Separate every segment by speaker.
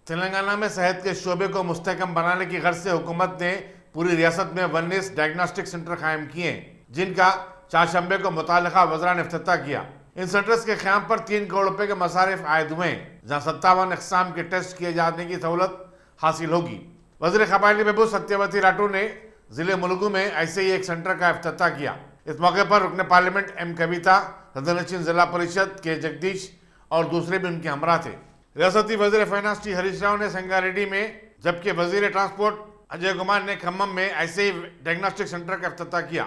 Speaker 1: तेलंगाना में सेहत के शोबे को मुस्तहकम बनाने की गर्ज से हुकूमत ने पूरी रियासत में 19 डायग्नोस्टिक सेंटर कायम किए, जिनका चारशंबे को मुतालिका वज़रा ने इफ्तिताह किया। इन सेंटर्स के क़याम पर 3 करोड़ रुपए के मसारिफ आयद हुए, जहाँ 57 अक़साम के टेस्ट किए जाने की सहूलत हासिल होगी। वज़ीर क़बायली बहबूद सत्यवती राठौर ने ज़िले मुलुगू में ऐसे ही एक सेंटर का इफ्तिताह किया। इस मौके पर रुकन पार्लियामेंट एम कविता, सदर-ए-नशीन जिला परिषद के जगदीश और दूसरे भी उनके हमरा थे। रियासती वज़ीर फाइनेंस टी हरीश राव ने संगारेड्डी में, जबकि वज़ीर ट्रांसपोर्ट अजय कुमार ने खम्मम में ऐसे ही डायग्नोस्टिक सेंटर का इफ्तिताह किया।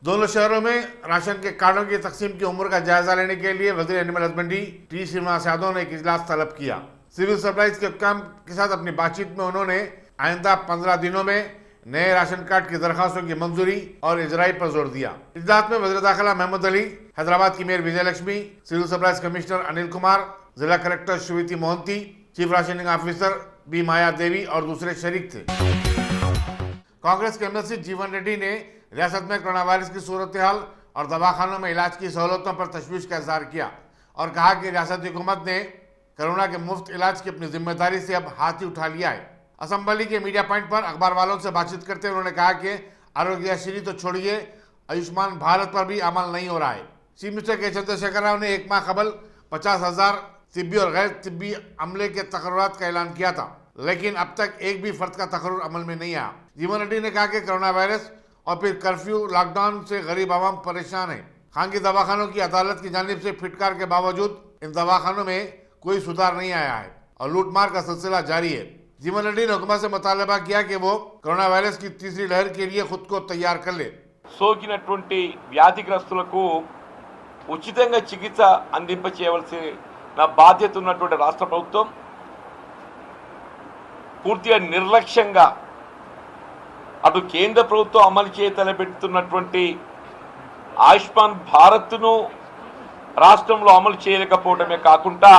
Speaker 1: दोनों शहरों में राशन के कार्डों की तकसीम की उम्र का जायजा लेने के लिए वज़ीर animal husbandry T Srinivas Yadav ने एक इजलास तलब किया। सिविल सप्लाईज के हुक्काम के साथ अपनी बातचीत में उन्होंने आइंदा 15 दिनों में नए राशन कार्ड की दरखास्तों की मंजूरी और इजराई पर जोर दिया। इजलास में वज़ीर दाखिला महमूद अली, हैदराबाद की mayor Vijaya Lakshmi, civil supplies commissioner Anil Kumar, जिला collector Shrivati Mohanty, chief rationing officer B Maya Devi और दूसरे शरीक थे। कांग्रेस के एमएलसी जीवन रेड्डी ने रियासत में कोरोना वायरस की सूरत हाल और दवाखानों में इलाज की सहूलतों पर तशवीश का इजहार किया और कहा कि रियासती हुकूमत ने कोरोना के मुफ्त इलाज की अपनी जिम्मेदारी से अब हाथ ही उठा लिया है। असम्बली के मीडिया पॉइंट पर अखबार वालों से बातचीत करते हुए उन्होंने कहा कि आरोग्यश्री तो छोड़िए, आयुष्मान भारत पर भी अमल नहीं हो रहा है। चीफ मिनिस्टर के चंद्रशेखर राव ने 1 माह कबल 50,000 तिब्बी और गैर तिब्बी अमले के तकर्रुरात का ऐलान किया था, लेकिन अब तक एक भी फर्द का तकर्रुर अमल में नहीं आया। जीवन रेड्डी ने कहा कि कोरोना वायरस और फिर कर्फ्यू लॉकडाउन से गरीब आवाम परेशान है। खानगी दवाखानों की अदालत की जानिब से फिटकार के बावजूद इन दवाखानों में कोई सुधार नहीं आया है और लूटमार का सिलसिला जारी है। जीवन रेड्डी ने हुकूमत से मुतालबा किया कि वो कोरोना వైరస్ की तीसरी लहर के लिए खुद को तैयार कर ले।
Speaker 2: సోకినటువంటి వ్యాధిగ్రస్తులకు ఉచితంగా చికిత్స అందింపచేయవలసిన బాధ్యత ఉన్నటువంటి రాష్ట్ర ప్రభుత్వం పూర్తిగా నిర్లక్ష్యంగా అటు కేంద్ర ప్రభుత్వం అమలు చేయతలపెడుతున్నటువంటి ఆయుష్మాన్ భారత్ను రాష్ట్రంలో అమలు చేయలేకపోవడమే కాకుండా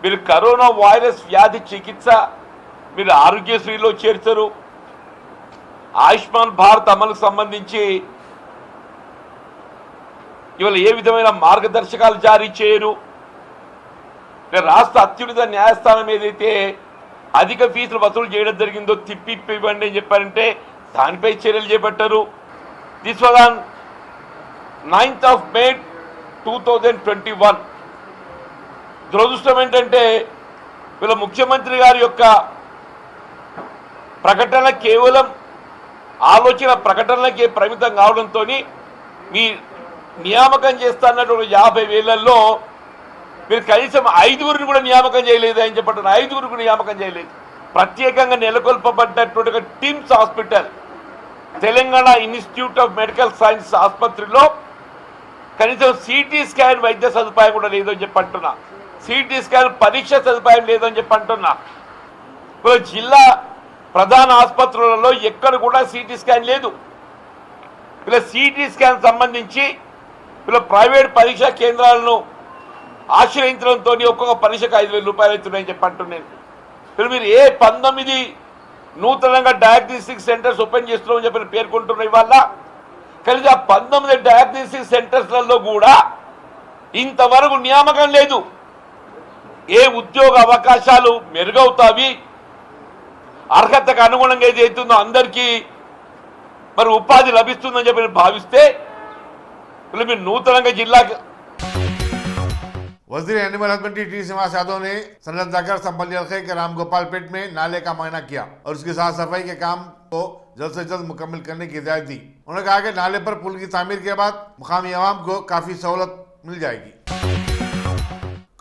Speaker 2: మీరు కరోనా వైరస్ వ్యాధి చికిత్స మీరు ఆరోగ్యశ్రీలో చేర్చరు, ఆయుష్మాన్ భారత్ అమలుకు సంబంధించి ఇవాళ ఏ విధమైన మార్గదర్శకాలు జారీ చేయరు। రాష్ట్ర అత్యున్నత న్యాయస్థానం ఏదైతే అధిక ఫీజులు వసూలు చేయడం జరిగిందో తిప్పివ్వండి అని చెప్పారంటే దానిపై చర్యలు చేపట్టారు। This was on 9th of May 2021। దురదృష్టం ఏంటంటే వీళ్ళ ముఖ్యమంత్రి గారి యొక్క ప్రకటన కేవలం ఆలోచన ప్రకటనలకే పరిమితం కావడంతో మీ నియామకం చేస్తున్నటువంటి 50,000ల్లో మీరు కనీసం 5గురిని కూడా నియామకం చేయలేదు అని చెప్పండి। 5గురికి నియామకం చేయలేదు। ప్రత్యేకంగా నెలకొల్పబడ్డటువంటి TIMS hospital Telangana institute of medical science ఆసుపత్రిలో కనీసం సిటీ స్కాన్ వైద్య సదుపాయం కూడా లేదని చెప్పంటున్నా, సిటీ స్కాన్ పరీక్ష సదుపాయం లేదని చెప్పంటున్నా। జిల్లా ప్రధాన ఆసుపత్రులలో ఎక్కడ కూడా సిటీ స్కాన్ లేదు। ఇలా సిటీ స్కాన్ సంబంధించి ఇలా ప్రైవేట్ పరీక్షా కేంద్రాలను ఆశ్రయించడంతో ఒక్కొక్క పరీక్షకు 5,000 రూపాయలు అవుతున్నాయని చెప్పంటున్నాను। మీరు ఏ 19 నూతనంగా డయాగ్నోస్టిక్ సెంటర్స్ ఓపెన్ చేస్తున్నామని చెప్పి పేర్కొంటున్నాయి। ఇవాళ కలిసి ఆ 19 డయాగ్నోస్టిక్ సెంటర్స్లలో కూడా ఇంతవరకు నియామకం లేదు। ఏ ఉద్యోగ అవకాశాలు మెరుగవుతావి, అర్హతకు అనుగుణంగా ఏది అవుతుందో అందరికీ మరి ఉపాధి లభిస్తుందని చెప్పి భావిస్తే మీరు నూతనంగా జిల్లాకి
Speaker 1: वजीर animal husbandry T Srinivas Yadav ने सनत जाकर संभल हल्के के रामगोपाल पेट में नाले का मुआयना किया और उसकी साफ सफाई के काम को जल्द से जल्द मुकम्मल करने की हिदायत दी। उन्होंने कहा कि नाले पर पुल की तामीर के बाद मुकामी आवाम को काफी सहूलत मिल जाएगी।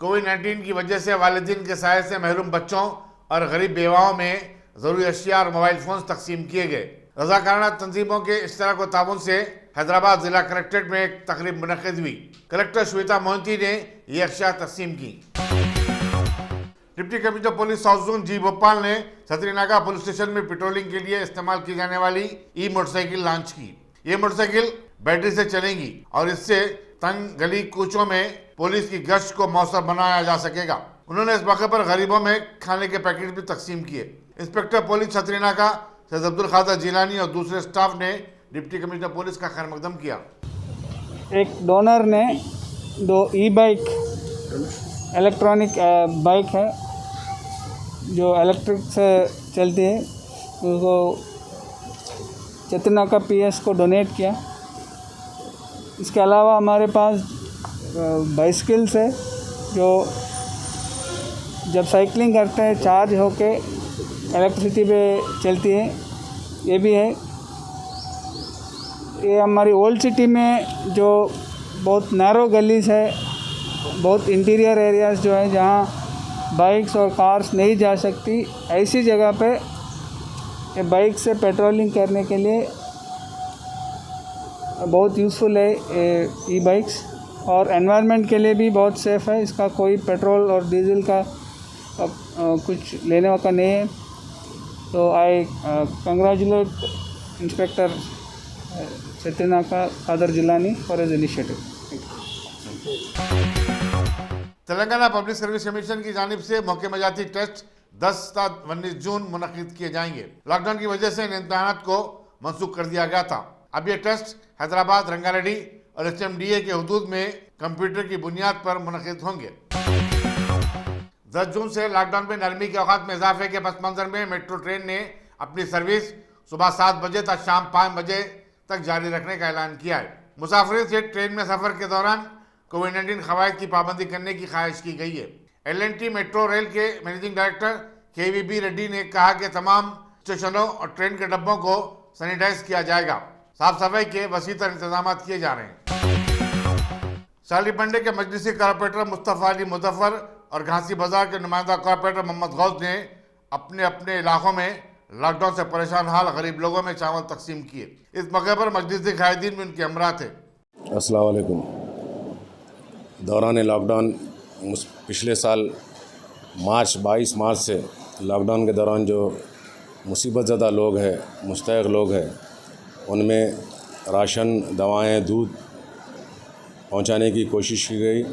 Speaker 1: कोविड-19 की वजह से वालिदीन के साय से महरूम बच्चों और गरीब बेवाओं में जरूरी अशिया और मोबाइल फोन तकसीम किए गए। रजाकाराना तंजीमों के इश्तराक व ताउन से हैदराबाद जिला कलेक्ट्रेट में एक तकरीब मुनक़्क़िद हुई। कलेक्टर श्वेता मोहंती ने ये अशिया तकसीम की। Deputy commissioner police south zone G Bhopal ने छतरीनागा पुलिस स्टेशन में पेट्रोलिंग के लिए इस्तेमाल की जाने वाली ई मोटरसाइकिल लॉन्च की। ये मोटरसाइकिल बैटरी से चलेगी और इससे तंग गली कूचों में पुलिस की गश्त को मौसर बनाया जा सकेगा। उन्होंने इस मौके पर गरीबों में खाने के पैकेट भी तकसीम किए। इंस्पेक्टर पुलिस छतरीनागा सैयद अब्दुल खादर जिलानी और दूसरे स्टाफ ने डिप्टी कमिश्नर पुलिस का खैर मकदम किया।
Speaker 3: एक डोनर ने 2 ई बाइक इलेक्ट्रॉनिक बाइक है जो इलेक्ट्रिक से चलती है उसको चेतनाका PS को डोनेट किया। इसके अलावा हमारे पास बाइसिकल्स है जो जब साइकिलिंग करते हैं चार्ज होके इलेक्ट्रिसिटी पे चलती है, ये भी है। ये हमारी ओल्ड सिटी में जो बहुत नैरो गलीज है, बहुत इंटीरियर एरियाज़ जो है जहाँ बाइक्स और कार्स नहीं जा सकती, ऐसी जगह पे ये बाइक से पेट्रोलिंग करने के लिए बहुत यूज़फुल है ये ई बाइक्स, और एनवायरनमेंट के लिए भी बहुत सेफ़ है। इसका कोई पेट्रोल और डीजल का कुछ लेने का नहीं है। तो आई कंग्रेचुलेट इंस्पेक्टर चेतनाका Qadir Jilani for his initiative.
Speaker 1: Telangana public service commission की जानिब से मौके मजाती टेस्ट 10-19 जून मुनक्किद किए जाएंगे। लॉकडाउन की वजह से इन इम्तहानात को मनसूख कर दिया गया था। अब ये टेस्ट हैदराबाद, रंगारेड्डी और HMDA के हुदूद में कंप्यूटर की बुनियाद पर मुनक्किद होंगे। 10 जून से लॉकडाउन में नरमी के औकात में इजाफे के पस मंजर में मेट्रो ट्रेन ने अपनी सर्विस सुबह 7 बजे तक शाम 5 बजे तक जारी रखने का ऐलान किया है। मुसाफिर से ट्रेन में सफर के दौरान कोविड-19 कवायद की पाबंदी करने की ख्वाहिश की गई है। L&T मेट्रो रेल के मैनेजिंग डायरेक्टर KVB रेड्डी ने कहा कि तमाम स्टेशनों और ट्रेन के डब्बों को सैनिटाइज किया जाएगा। साफ सफाई के वसीतर इंतजाम किए जा रहे हैं। सालीबंडे के मजलिसी कॉर्पोरेटर मुस्तफ़ा अली मुजफ्फर और घासी बाजार के नुमाइंदा कॉर्पोरेटर मोहम्मद गौस ने अपने अपने इलाकों में लॉकडाउन से परेशान हाल गरीब लोगों में चावल तकसीम किए। इस मौके पर मजलिसी कायदीन में उनके हमरा थे।
Speaker 4: अस्सलाम वालेकुम। दौरान लॉकडाउन पिछले साल 22 मार्च से लॉकडाउन के दौरान जो मुसीबत ज़दा लोग हैं, मुस्तहिक़ लोग हैं, उनमें राशन, दवाएं, दूध पहुंचाने की कोशिश की गई।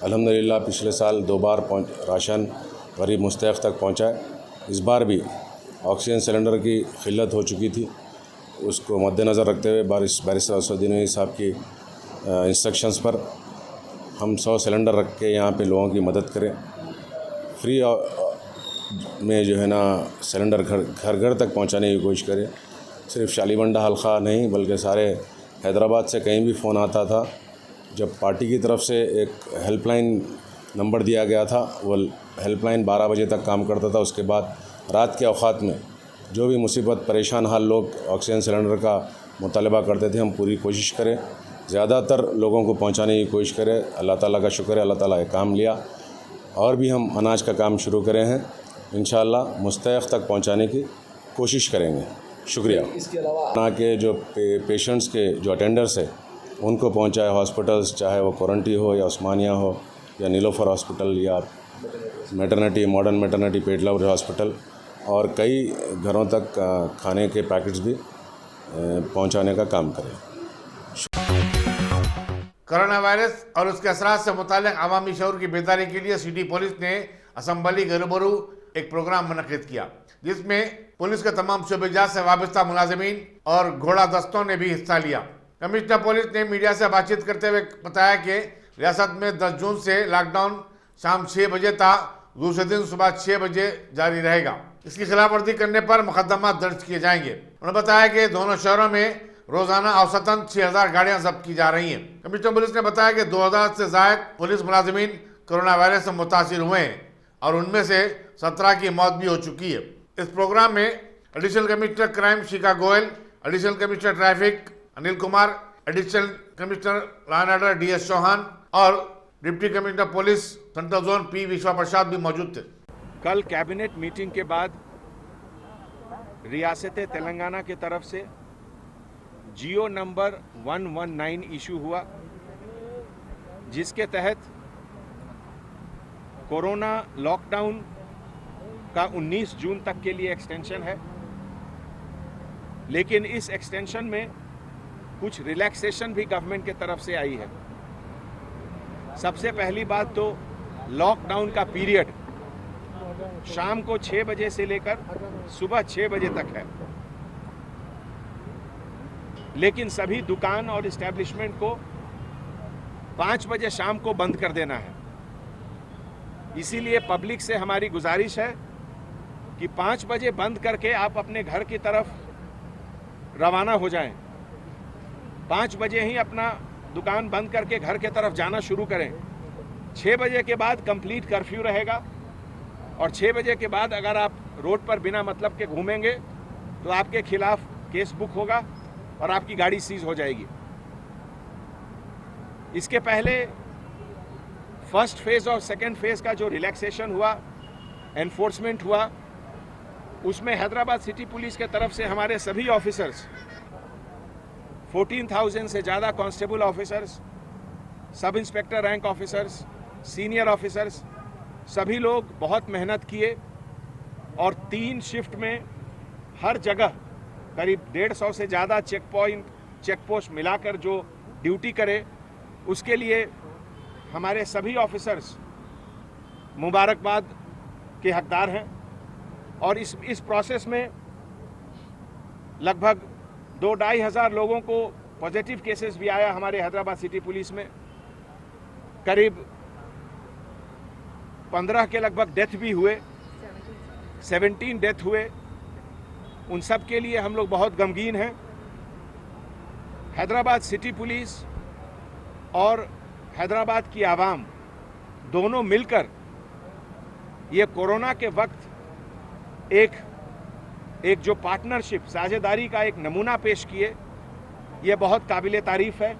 Speaker 4: अल्हम्दुलिल्लाह पिछले साल 2 बार राशन गरीब मुस्तहिक़ तक पहुंचा है। इस बार भी ऑक्सीजन सिलेंडर की क़िल्लत हो चुकी थी, उसको मद्देनज़र रखते हुए बैरिस्टर असदुद्दीन साहब की इंस्ट्रक्शंस पर हम 100 सिलेंडर रख के यहाँ पे लोगों की मदद करें। फ्री में जो है ना सिलेंडर घर घर तक पहुँचाने की कोशिश करें। सिर्फ शालीबंडा हल्का नहीं बल्कि सारे हैदराबाद से कहीं भी फ़ोन आता था। जब पार्टी की तरफ से एक हेल्पलाइन नंबर दिया गया था, वो हेल्पलाइन 12 बजे तक काम करता था। उसके बाद रात के औक़ात में जो भी मुसीबत परेशान हाल लोग ऑक्सीजन सिलेंडर का मुतालबा करते थे, हम पूरी कोशिश करें ज़्यादातर लोगों को पहुंचाने की कोशिश करें। अल्लाह ताला का शुक्र है, अल्लाह ताला ये काम लिया और भी हम अनाज का काम शुरू करे हैं। इंशाअल्लाह मुस्तहिक़ तक पहुंचाने की कोशिश करेंगे। शुक्रिया।
Speaker 5: इसके अलावा
Speaker 4: ना के जो पेशेंट्स के जो अटेंडर्स है उनको पहुंचाए हॉस्पिटल्स, चाहे वो कोरंटी हो या उस्मानिया हो या नीलोफर हॉस्पिटल या मैटरनिटी, मॉडर्न मैटरनिटी, पेटलावर हॉस्पिटल, और कई घरों तक खाने के पैकेट्स भी पहुंचाने का काम करें।
Speaker 1: कोरोना वायरस और उसके असरात से मुताल्लिक़ अवामी शऊर की बेदारी के लिए सिटी पुलिस ने असम्बली के रूबरू एक प्रोग्राम मुनक़्क़िद किया, जिसमें पुलिस के तमाम शोबेजात से वाबस्ता मुलाजिमीन और घोड़ा दस्तों ने भी हिस्सा लिया। कमिश्नर पुलिस ने मीडिया से बातचीत करते हुए बताया कि रियासत में 10 जून से लॉकडाउन शाम 6 बजे तक दूसरे दिन सुबह 6 बजे जारी रहेगा। इसकी खिलाफवर्जी करने पर मुकदमा दर्ज किए जाएंगे। उन्होंने बताया कि दोनों शहरों में रोजाना औसतन 6000 गाड़ियां जब्त की जा रही हैं। कमिश्नर पुलिस ने बताया कि 2000 से ज़ायद पुलिस मुलाजिमीन कोरोना वायरस से मुतासिर हुए हैं और उनमें से 17 की मौत भी हो चुकी है। इस प्रोग्राम में additional commissioner crime Shikha Goyal, additional commissioner traffic Anil Kumar, additional commissioner law and order DS Chauhan और deputy commissioner police central zone P Vishwa प्रसाद भी मौजूद थे।
Speaker 6: कल कैबिनेट मीटिंग के बाद रियासत तेलंगाना की तरफ से जियो नंबर 119 इशू हुआ, जिसके तहत कोरोना लॉकडाउन का 19 जून तक के लिए एक्सटेंशन है। लेकिन इस एक्सटेंशन में कुछ रिलैक्सेशन भी गवर्नमेंट की तरफ से आई है। सबसे पहली बात तो लॉकडाउन का पीरियड शाम को 6 बजे से लेकर सुबह 6 बजे तक है, लेकिन सभी दुकान और इस्टेब्लिशमेंट को 5 बजे शाम को बंद कर देना है। इसीलिए पब्लिक से हमारी गुजारिश है कि 5 बजे बंद करके आप अपने घर की तरफ रवाना हो जाएं। 5 बजे ही अपना दुकान बंद करके घर के तरफ जाना शुरू करें। 6 बजे के बाद कंप्लीट कर्फ्यू रहेगा और 6 बजे के बाद अगर आप रोड पर बिना मतलब के घूमेंगे तो आपके खिलाफ केस बुक होगा और आपकी गाड़ी सीज हो जाएगी। इसके पहले फर्स्ट फेज और सेकेंड फेज का जो रिलैक्सेशन हुआ, एनफोर्समेंट हुआ, उसमें हैदराबाद सिटी पुलिस के तरफ से हमारे सभी ऑफिसर्स 14,000 से ज़्यादा constable officers, sub inspector rank officers, senior officers, सभी लोग बहुत मेहनत किए और 3 शिफ्ट में हर जगह करीब 150 से ज़्यादा चेक पोस्ट मिलाकर जो ड्यूटी करे, उसके लिए हमारे सभी ऑफिसर्स मुबारकबाद के हकदार हैं। और इस प्रोसेस में लगभग 2-2.5 हज़ार लोगों को पॉजिटिव केसेस भी आया हमारे हैदराबाद सिटी पुलिस में। करीब 15 के लगभग डेथ भी हुए, 17 डेथ हुए। उन सब के लिए हम लोग बहुत गमगीन हैं। हैदराबाद सिटी पुलिस और हैदराबाद की आवाम दोनों मिलकर ये कोरोना के वक्त एक जो पार्टनरशिप, साझेदारी का एक नमूना पेश किए, ये बहुत काबिले तारीफ है।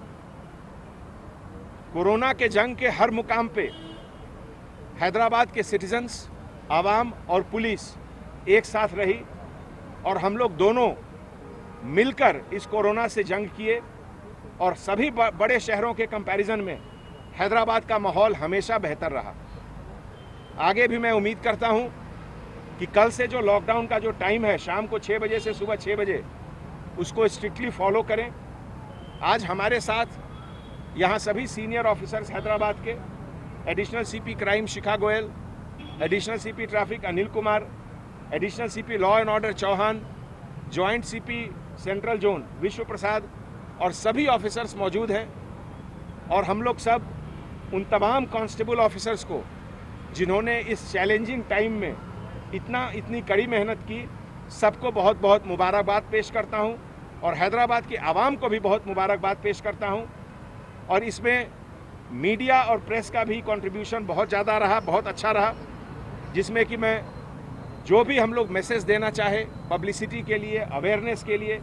Speaker 6: कोरोना के जंग के हर मुकाम पे हैदराबाद के सिटीजन्स, आवाम और पुलिस एक साथ रही और हम लोग दोनों मिलकर इस कोरोना से जंग किए और सभी बड़े शहरों के कंपैरिजन में हैदराबाद का माहौल हमेशा बेहतर रहा। आगे भी मैं उम्मीद करता हूं कि कल से जो लॉकडाउन का जो टाइम है, शाम को 6 बजे से सुबह 6 बजे, उसको स्ट्रिक्टली फॉलो करें। आज हमारे साथ यहाँ सभी सीनियर ऑफिसर्स हैदराबाद के, additional CP crime Shikha Goyal, additional CP traffic Anil Kumar, additional CP law and order Chauhan, joint CP central zone Vishwa Prasad और सभी ऑफिसर्स मौजूद हैं। और हम लोग सब उन तमाम कांस्टेबल ऑफिसर्स को जिन्होंने इस चैलेंजिंग टाइम में इतनी कड़ी मेहनत की, सबको बहुत बहुत मुबारकबाद पेश करता हूं और हैदराबाद की आवाम को भी बहुत मुबारकबाद पेश करता हूं। और इसमें मीडिया और प्रेस का भी कंट्रीब्यूशन बहुत ज़्यादा रहा, बहुत अच्छा रहा, जिसमें कि मैं जो भी हम लोग मैसेज देना चाहे पब्लिसिटी के लिए, अवेयरनेस के लिए,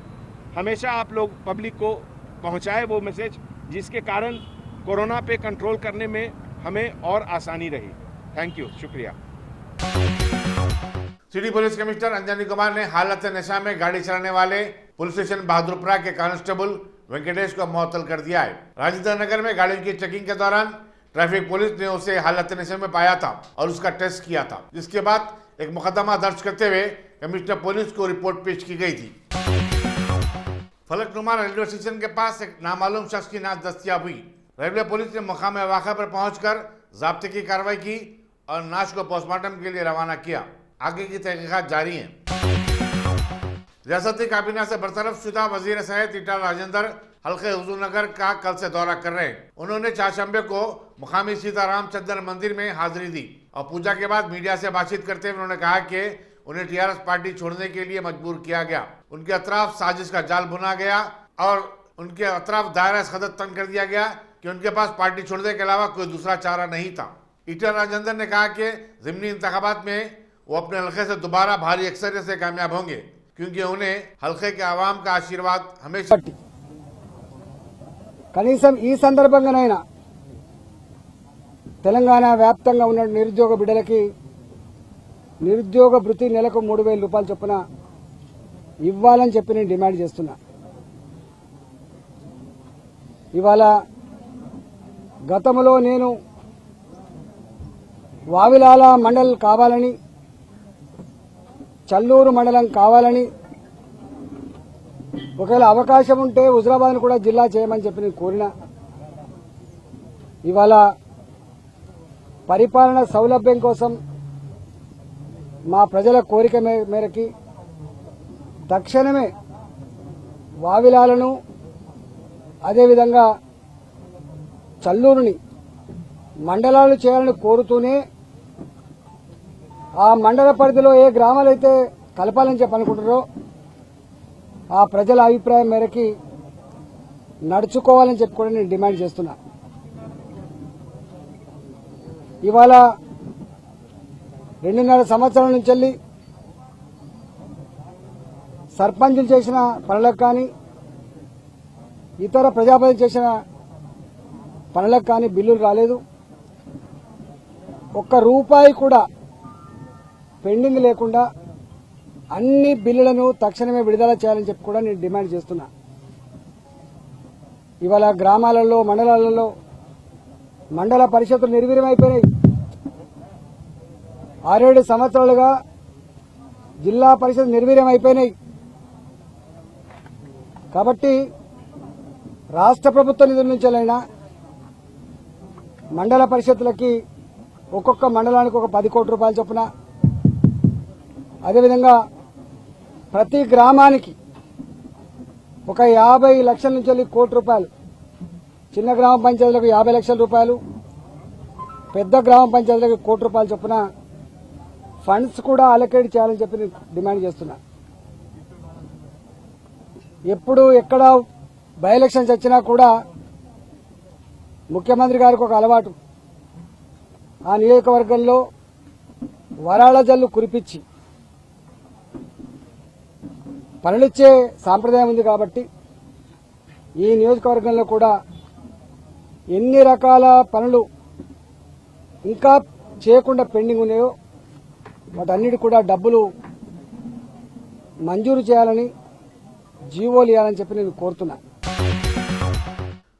Speaker 6: हमेशा आप लोग पब्लिक को पहुंचाए वो मैसेज, जिसके कारण कोरोना पे कंट्रोल करने में हमें और आसानी रही। थैंक यू, शुक्रिया।
Speaker 1: City police commissioner Anjani Kumar ने हालत नशा में गाड़ी चलाने वाले पुलिस स्टेशन बहादुरपुरा के कांस्टेबल वेंकटेश को मुअत्तल कर दिया है। राजेंद्र नगर में गाड़ी की चेकिंग के दौरान ट्रैफिक पुलिस ने उसे हालत नशे में पाया था और उसका टेस्ट किया था, जिसके बाद एक मुकदमा दर्ज करते हुए कमिश्नर पुलिस को रिपोर्ट पेश की गई थी। फलकनुमा रेलवे स्टेशन के पास एक नामालूम शख्स की नाश दस्तयाब हुई। रेलवे पुलिस ने मकाम वाक़ा पर पहुंचकर ज़ाब्ते की कार्रवाई की और नाश को पोस्टमार्टम के लिए रवाना किया। आगे की तहकीकात जारी है। रियासती काबीना से बरतरफ शुदा वजीर सहायत ईटाला राजेंद्र हल्के हुजूरनगर का कल से दौरा कर रहे हैं। उन्होंने चारशंबे को मुकामी सीताराम चंद्र मंदिर में हाजिरी दी और पूजा के बाद मीडिया से बातचीत करते हुए उन्होंने कहा कि उन्हें टीआरएस पार्टी छोड़ने के लिए मजबूर किया गया, उनके अतराफ साजिश का जाल बुना गया और उनके अतराफ दायरा इस कदर तंग कर दिया गया कि उनके पास पार्टी छोड़ने के अलावा कोई दूसरा चारा नहीं था। ईटाला राजेंद्र ने कहा कि ज़िमनी इंतखाबात में वो अपने हल्के से दोबारा भारी अक्सरियत से कामयाब होंगे, क्योंकि उन्हें हल्के के आवाम का आशीर्वाद हमेशा।
Speaker 5: కనీసం ఈ సందర్భంగానైనా తెలంగాణ వ్యాప్తంగా ఉన్న నిరుద్యోగ బిడ్డలకి నిరుద్యోగ భృతి నెలకు 3,000 రూపాయలు చొప్పున ఇవ్వాలని చెప్పి నేను డిమాండ్ చేస్తున్నా. ఇవాళ గతంలో నేను వావిలాల మండల్ కావాలని, చల్లూరు మండలం కావాలని, ఒకవేళ అవకాశం ఉంటే హుజరాబాద్ను కూడా జిల్లా చేయమని చెప్పి నేను కోరినా. ఇవాళ పరిపాలన సౌలభ్యం కోసం మా ప్రజల కోరిక మేరకి తక్షణమే వావిలాలను అదేవిధంగా చల్లూరుని మండలాలు చేయాలని కోరుతూనే ఆ మండల పరిధిలో ఏ గ్రామాలు అయితే కలపాలని చెప్పి అనుకుంటారో ఆ ప్రజల అభిప్రాయం మేరకి నడుచుకోవాలని చెప్పి కూడా నేను డిమాండ్ చేస్తున్నా. ఇవాళ 2.5 సంవత్సరాల నుంచి వెళ్ళి సర్పంచులు చేసిన పనులకు కానీ ఇతర ప్రజాప్రతినిధులు చేసిన పనులకు కానీ బిల్లులు రాలేదు. ఒక్క రూపాయి కూడా పెండింగ్ లేకుండా అన్ని బిల్లులను తక్షణమే విడుదల చేయాలని చెప్పి కూడా నేను డిమాండ్ చేస్తున్నా. ఇవాళ గ్రామాలలో మండలాలలో మండల పరిషత్తులు నిర్వీర్యమైపోయినాయి. 6-7 సంవత్సరాలుగా జిల్లా పరిషత్ నిర్వీర్యమైపోయినాయి. కాబట్టి రాష్ట్ర ప్రభుత్వ నిధుల నుంచెలైనా మండల పరిషత్తులకి ఒక్కొక్క మండలానికి ఒక 10 కోట్ల రూపాయలు చొప్పున, అదేవిధంగా ప్రతి గ్రామానికి ఒక 50 లక్షల నుంచి 1 కోటి రూపాయలు, చిన్న గ్రామ పంచాయతీలకు 50 లక్షల రూపాయలు, పెద్ద గ్రామ పంచాయతీలకు 1 కోటి రూపాయలు చొప్పున ఫండ్స్ కూడా అలొకేట్ చేయాలని చెప్పి నేను డిమాండ్ చేస్తున్నా. ఎప్పుడు ఎక్కడ బై ఎలక్షన్స్ వచ్చినా కూడా ముఖ్యమంత్రి గారికి ఒక అలవాటు, ఆ నియోజకవర్గంలో వరాళ జల్లు కురిపించి పనులిచ్చే సాంప్రదాయం ఉంది. కాబట్టి ఈ నియోజకవర్గంలో కూడా ఎన్ని రకాల పనులు ఇంకా చేయకుండా పెండింగ్ ఉన్నాయో వాటన్నిటి కూడా డబ్బులు మంజూరు చేయాలని, జీవోలు ఇవ్వాలని చెప్పి నేను కోరుతున్నా.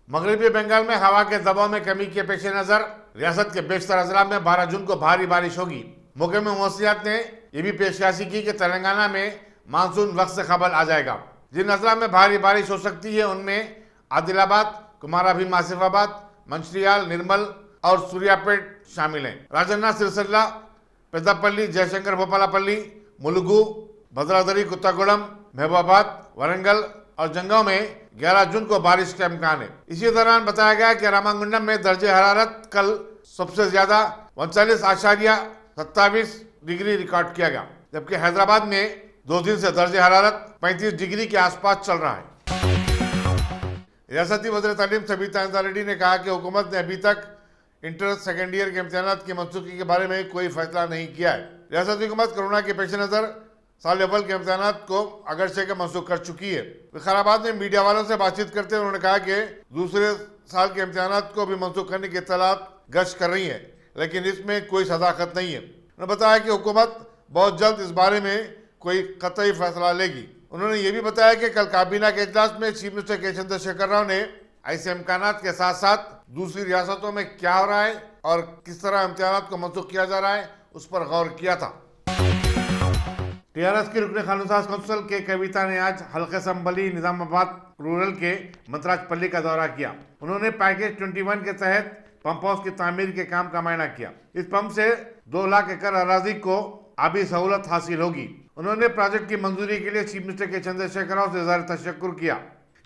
Speaker 1: मगरबी बंगाल में हवा के दबाव में कमी के पेश नजर रियासत के बेशतर अजला में 12 जून को भारी बारिश होगी। महकमे मौसमियात ने यह भी पेशकशी की कि तेलंगाना में मानसून वक्त से कबल आ जाएगा। जिन अजला में भारी बारिश हो सकती है उनमें आदिलाबाद, कुमारा भीम आसिफाबाद, मंचिर्याल, निर्मल और सूर्यापेट शामिल हैं। राजन्ना, सिरसिल्ला, पेद्दापल्ली, जयशंकर भोपालापल्ली, मुलुगु, भद्रादरी, कुत्तागुड़म, महबूबाबाद, वरंगल और जंगांव में 11 जून को बारिश का इम्कान है। इसी दौरान बताया गया कि रामागुंडम में दर्जे हरारत कल सबसे ज्यादा 39.27 डिग्री रिकॉर्ड किया गया, जबकि हैदराबाद में 2 दिन से दर्जे हरारत 35 डिग्री के आसपास चल रहा है। रियासती वज़ीर तालीम सबीता इंदा रेड्डी ने कहा कि हुकूमत ने अभी तक इंटर सेकेंड ईयर के इम्तिहानात की मनसूखी के बारे में कोई फैसला नहीं किया है। रियासती हुकूमत कोरोना के पेश नज़र साल अव्वल के इम्तिहानात को अगस्त से मनसूख कर चुकी है। विकाराबाद में मीडिया वालों से बातचीत करते हुए उन्होंने कहा कि दूसरे साल के इम्तिहानात को भी मनसूख करने की इत्तलात गश्त कर रही है, लेकिन इसमें कोई सदाकत नहीं है। उन्होंने बताया कि हुकूमत बहुत जल्द इस बारे में कोई कतई फैसला लेगी। उन्होंने ये भी बताया कि कल काबीना के इजलास में चीफ मिनिस्टर के चंद्रशेखर राव ने ऐसे इम्कानात के साथ साथ दूसरी रियासतों में क्या हो रहा है और किस तरह इम्तिहानात को मनसूख किया जा रहा है उस पर गौर किया था। टीआरएस की रुकने खानुसाज कौंसिल के कविता ने आज हल्के संभली निजामाबाद रूरल के मंत्राजपल्ली का दौरा किया। उन्होंने पैकेज 21 के तहत पंप हाउस की तामीर के काम का मुआयना किया। इस पंप से 2 लाख एकड़ अराजी को आबी सहूलत हासिल होगी। उन्होंने प्रोजेक्ट की मंजूरी के लिए चीफ मिनिस्टर के चंद्रशेखर राव से इज़हार तशक्कुर किया।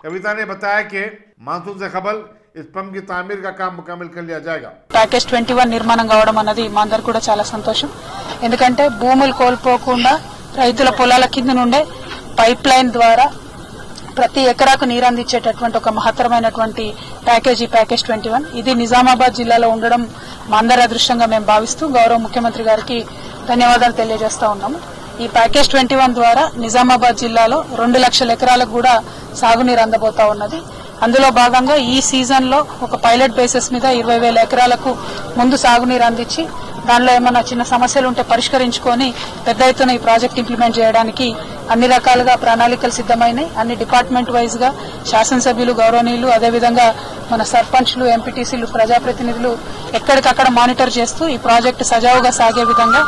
Speaker 1: कविता ने बताया कि मानसून से कबल इस पंप की तामीर का काम मुकम्मल कर लिया जाएगा।
Speaker 7: ప్యాకేజ్ 21 నిర్మాణం కావడం అన్నది మా అందరు కూడా చాలా సంతోషం. ఎందుకంటే భూములు కోల్పోకుండా రైతుల పొలాల కింద నుండే పైప్ లైన్ ద్వారా ప్రతి ఎకరాకు నీరు అందించేటటువంటి ఒక మహత్తరమైనటువంటి ప్యాకేజ్ 21. ఇది నిజామాబాద్ జిల్లాలో ఉండడం మా అందరి అదృష్టంగా మేము భావిస్తూ గౌరవ ముఖ్యమంత్రి గారికి ధన్యవాదాలు తెలియజేస్తా ఉన్నాము. ఈ ప్యాకేజ్ 21 ద్వారా నిజామాబాద్ జిల్లాలో 2 లక్షల ఎకరాలకు కూడా సాగునీరు అందబోతా ఉన్నది. అందులో భాగంగా ఈ సీజన్ లో ఒక పైలట్ బేసిస్ మీద 20,000 ఎకరాలకు ముందు సాగునీరు అందించి దానిలో ఏమైనా చిన్న సమస్యలు ఉంటే పరిష్కరించుకొని పెద్ద ఎత్తున ఈ ప్రాజెక్ట్ ఇంప్లిమెంట్ చేయడానికి అన్ని రకాలుగా ప్రణాళికలు సిద్దమైనాయి. అన్ని డిపార్ట్మెంట్ వైజ్ గా శాసనసభ్యులు, గౌరవనీయులు, అదేవిధంగా మన సర్పంచ్లు, ఎంపీటీసీలు, ప్రజాప్రతినిధులు ఎక్కడికక్కడ మానిటర్ చేస్తూ ఈ ప్రాజెక్టు సజావుగా సాగే విధంగా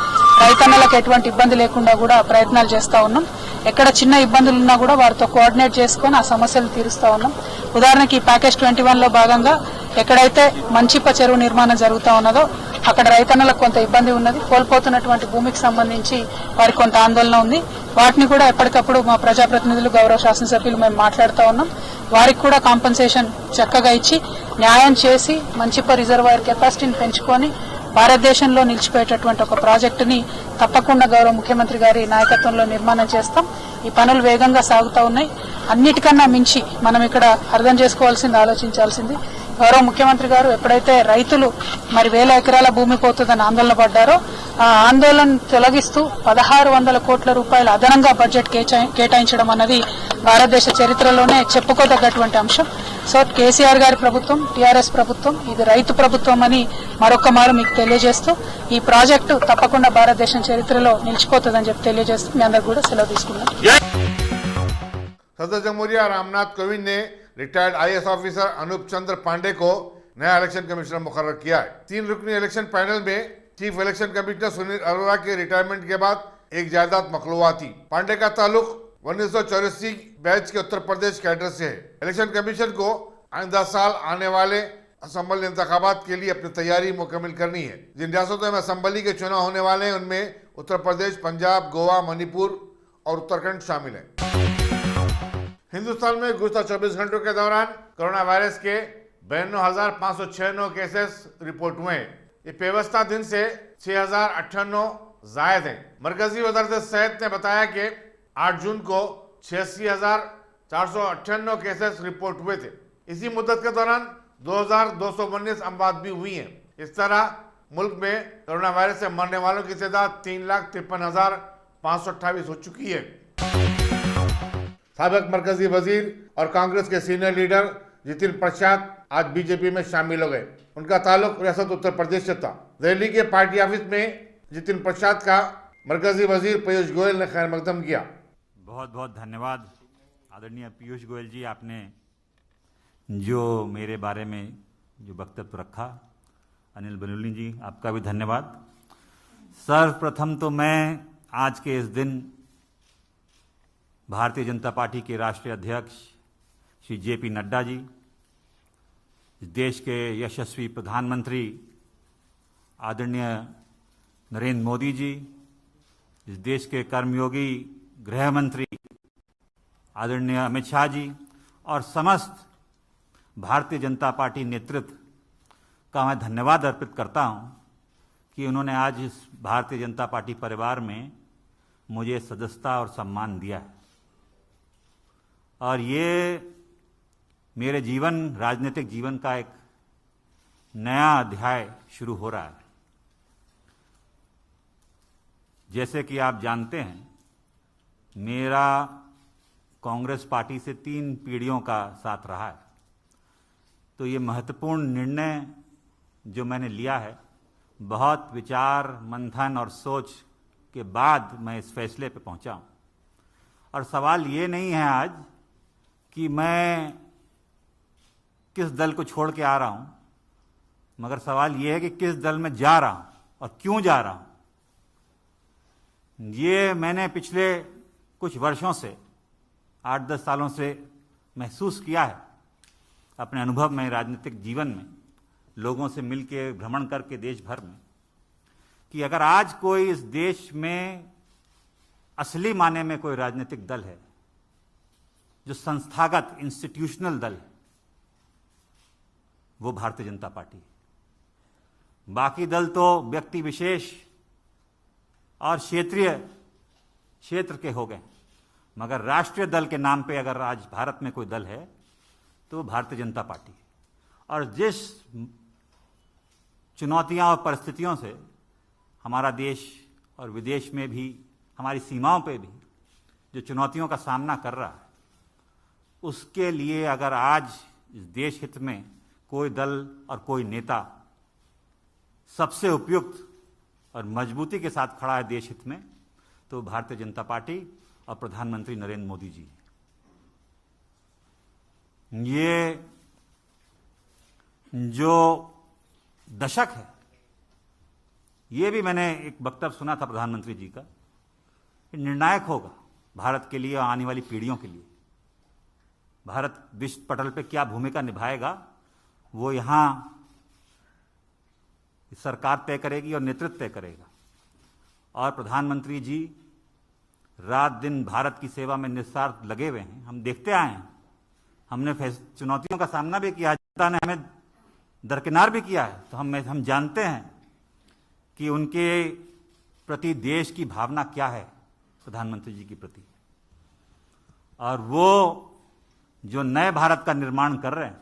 Speaker 7: రైతన్నలకు ఎటువంటి ఇబ్బంది లేకుండా కూడా ప్రయత్నాలు చేస్తా ఉన్నాం. ఎక్కడ చిన్న ఇబ్బందులు ఉన్నా కూడా వారితో కోఆర్డినేట్ చేసుకుని ఆ సమస్యలు తీరుస్తా ఉన్నాం. ఉదాహరణకి ఈ ప్యాకేజ్ 21 లో భాగంగా ఎక్కడైతే మంచిప చెరువు నిర్మాణం జరుగుతా ఉన్నదో అక్కడ రైతన్నలకు కొంత ఇబ్బంది ఉన్నది. కోల్పోతున్నటువంటి భూమికి సంబంధించి వారికి కొంత ఆందోళన ఉంది. వాటిని కూడా ఎప్పటికప్పుడు మా ప్రజాప్రతినిధులు, గౌరవ శాసనసభ్యులు మేము మాట్లాడుతూ ఉన్నాం. వారికి కూడా కాంపెన్సేషన్ చక్కగా ఇచ్చి న్యాయం చేసి మంచిప రిజర్వాయర్ కెపాసిటీని పెంచుకొని భారతదేశంలో నిలిచిపోయేటటువంటి ఒక ప్రాజెక్టుని తప్పకుండా గౌరవ ముఖ్యమంత్రి గారి నాయకత్వంలో నిర్మాణం చేస్తాం. ఈ పనులు వేగంగా సాగుతూ ఉన్నాయి. అన్నిటికన్నా మించి మనం ఇక్కడ అర్థం చేసుకోవాల్సింది, ఆలోచించాల్సింది, గౌరవ ముఖ్యమంత్రి గారు ఎప్పుడైతే రైతులు మరి వేల ఎకరాల భూమి పోతుందని ఆందోళన పడ్డారో ఆ ఆందోళన తొలగిస్తూ 1600 కోట్ల రూపాయల అదనంగా బడ్జెట్ కేటాయించడం అన్నది భారతదేశ చరిత్రలోనే చెప్పుకోదగ్గటువంటి అంశం. సో కేసీఆర్ గారి ప్రభుత్వం, టీఆర్ఎస్ ప్రభుత్వం ఇది రైతు ప్రభుత్వం అని మరొక మారు మీకు తెలియజేస్తూ ఈ ప్రాజెక్టు తప్పకుండా భారతదేశం చరిత్రలో నిలిచిపోతుందని చెప్పి తెలియజేస్తూ మీ అందరు కూడా సెలవు తీసుకున్నాం.
Speaker 1: सदर जमहूरिया रामनाथ कोविंद ने रिटायर्ड आईएएस ऑफिसर अनूप चंद्र पांडे को नया इलेक्शन कमिश्नर मुकर्रर किया है. 3 रुकनी इलेक्शन पैनल में chief election commissioner Sunil Arora के रिटायरमेंट के बाद एक जायदाद मखलूआ थी. पांडे का ताल्लुक 1984 बैच के उत्तर प्रदेश कैडर से है. इलेक्शन कमीशन को आइंदा साल आने वाले असम्बली इंतखाबात के लिए अपनी तैयारी मुकम्मल करनी है. जिन रियासतों में असम्बली के चुनाव होने वाले हैं उनमें उत्तर प्रदेश, पंजाब, गोवा, मणिपुर और उत्तराखंड शामिल है. हिंदुस्तान में गुज़श्ता 24 घंटों के दौरान कोरोना वायरस के 52,596 केसेस रिपोर्ट हुए हैं. ये पेवस्ता दिन से 6,098 जायद हैं. मरकजी वजारत सेहत ने बताया कि 8 जून को 86,498 केसेस रिपोर्ट हुए थे. इसी मुद्दत के दौरान 2,219 अमवात भी हुई हैं. इस तरह मुल्क में कोरोना वायरस से मरने वालों की तादाद 3,53,528 हो चुकी है. साबिक मरकजी वजीर और कांग्रेस के सीनियर लीडर जितिन प्रसाद आज बीजेपी में शामिल हो गए. उनका ताल्लुक रियासत उत्तर प्रदेश से था. दिल्ली के पार्टी ऑफिस में जितिन प्रसाद का मरकजी वजीर पीयूष गोयल ने खैर मकदम किया.
Speaker 8: बहुत बहुत धन्यवाद आदरणीय पीयूष गोयल जी, आपने जो मेरे बारे में जो वक्तव्य रखा. अनिल बलूनी जी, आपका भी धन्यवाद. सर्वप्रथम तो मैं आज के इस दिन भारतीय जनता पार्टी के राष्ट्रीय अध्यक्ष श्री जेपी नड्डा जी, देश के यशस्वी प्रधानमंत्री आदरणीय नरेंद्र मोदी जी, इस देश के कर्मयोगी गृह मंत्री आदरणीय अमित शाह जी और समस्त भारतीय जनता पार्टी नेतृत्व का मैं धन्यवाद अर्पित करता हूं कि उन्होंने आज इस भारतीय जनता पार्टी परिवार में मुझे सदस्यता और सम्मान दिया है. और ये मेरे राजनीतिक जीवन का एक नया अध्याय शुरू हो रहा है. जैसे कि आप जानते हैं, मेरा कांग्रेस पार्टी से 3 पीढ़ियों का साथ रहा है. तो ये महत्वपूर्ण निर्णय जो मैंने लिया है, बहुत विचार मंथन और सोच के बाद मैं इस फैसले पे पहुंचा हूं. और सवाल ये नहीं है आज कि मैं किस दल को छोड़ के आ रहा हूं, मगर सवाल यह है कि किस दल में जा रहा हूं और क्यों जा रहा हूं. ये मैंने पिछले कुछ वर्षों से 8-10 सालों से महसूस किया है अपने अनुभव में, राजनीतिक जीवन में, लोगों से मिलकर भ्रमण करके देश भर में, कि अगर आज कोई इस देश में असली माने में कोई राजनीतिक दल है जो संस्थागत इंस्टीट्यूशनल दल है, वो भारतीय जनता पार्टी है. बाकी दल तो व्यक्ति विशेष और क्षेत्र के हो गए, मगर राष्ट्रीय दल के नाम पे अगर आज भारत में कोई दल है तो भारतीय जनता पार्टी है. और जिस चुनौतियां और परिस्थितियों से हमारा देश और विदेश में भी, हमारी सीमाओं पे भी जो चुनौतियों का सामना कर रहा है, उसके लिए अगर आज इस देश हित में कोई दल और कोई नेता सबसे उपयुक्त और मजबूती के साथ खड़ा है देश हित में, तो भारतीय जनता पार्टी और प्रधानमंत्री नरेंद्र मोदी जी. ये जो दशक है, ये भी मैंने एक वक्तव्य सुना था प्रधानमंत्री जी का, निर्णायक होगा भारत के लिए और आने वाली पीढ़ियों के लिए. भारत विश्व पटल पे क्या भूमिका निभाएगा वो यहाँ सरकार तय करेगी और नेतृत्व तय करेगा. और प्रधानमंत्री जी रात दिन भारत की सेवा में निस्वार्थ लगे हुए हैं. हम देखते आए हैं, हमने चुनौतियों का सामना भी किया, जनता ने हमें दरकिनार भी किया है. तो हम जानते हैं कि उनके प्रति देश की भावना क्या है प्रधानमंत्री जी के प्रति, और वो जो नए भारत का निर्माण कर रहे हैं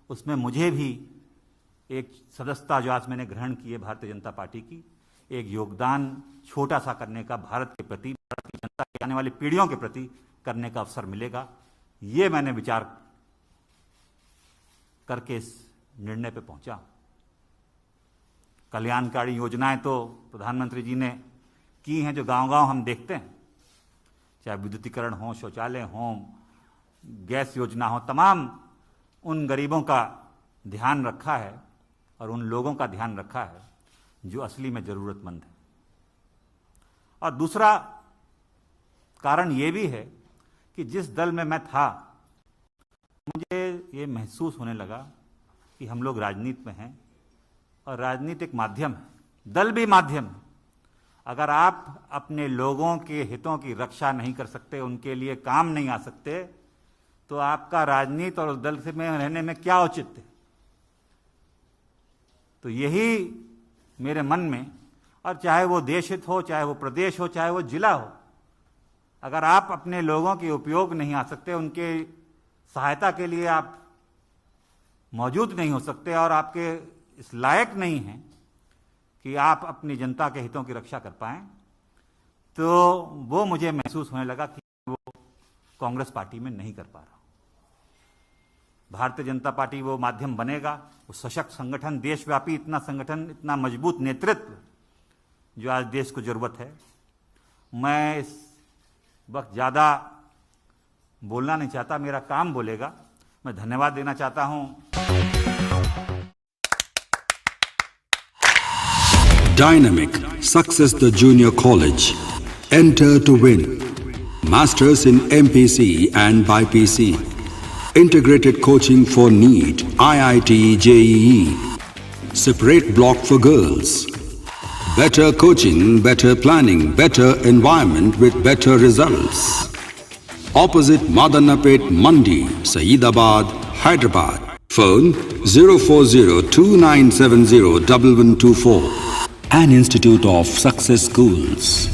Speaker 8: उसमें मुझे भी एक सदस्यता जो आज मैंने ग्रहण की है भारतीय जनता पार्टी की, एक योगदान छोटा सा करने का भारत के प्रति, भारत की जनता के आने वाली पीढ़ियों के प्रति करने का अवसर मिलेगा। ये मैंने विचार करके इस निर्णय पे पहुंचा। कल्याणकारी योजनाएं तो प्रधानमंत्री जी ने की हैं जो गांव-गांव हम देखते हैं, चाहे विद्युतीकरण हो, शौचालय हो, गैस योजना हो, तमाम उन गरीबों का ध्यान रखा है और उन लोगों का ध्यान रखा है जो असली में ज़रूरतमंद है। और दूसरा कारण ये भी है कि जिस दल में मैं था मुझे ये महसूस होने लगा कि हम लोग राजनीति में हैं और राजनीति एक माध्यम है, दल भी माध्यम है। अगर आप अपने लोगों के हितों की रक्षा नहीं कर सकते, उनके लिए काम नहीं आ सकते, तो आपका राजनीति और उस दल से में रहने में क्या औचित्य? तो यही मेरे मन में, और चाहे वो देश हित हो, चाहे वो प्रदेश हो, चाहे वो जिला हो, अगर आप अपने लोगों के उपयोग नहीं आ सकते, उनके सहायता के लिए आप मौजूद नहीं हो सकते और आपके इस लायक नहीं हैं कि आप अपनी जनता के हितों की रक्षा कर पाएं, तो वो मुझे महसूस होने लगा कि वो कांग्रेस पार्टी में नहीं कर पा रहा। भारतीय जनता पार्टी वो माध्यम बनेगा, वो सशक्त संगठन, देशव्यापी इतना संगठन, इतना मजबूत नेतृत्व जो आज देश को जरूरत है। मैं इस वक्त ज़्यादा बोलना नहीं चाहता, मेरा काम बोलेगा। मैं धन्यवाद देना चाहता हूं।
Speaker 9: Dynamic Success the Junior College. Enter to win. Masters in MPC and BPC. Integrated coaching for NEET, IIT, JEE. Separate block for girls. Better coaching, better planning, better environment with better results. Opposite Madanapet Mandi, Saeedabad, Hyderabad. Phone 04029701124. An Institute of Success Schools.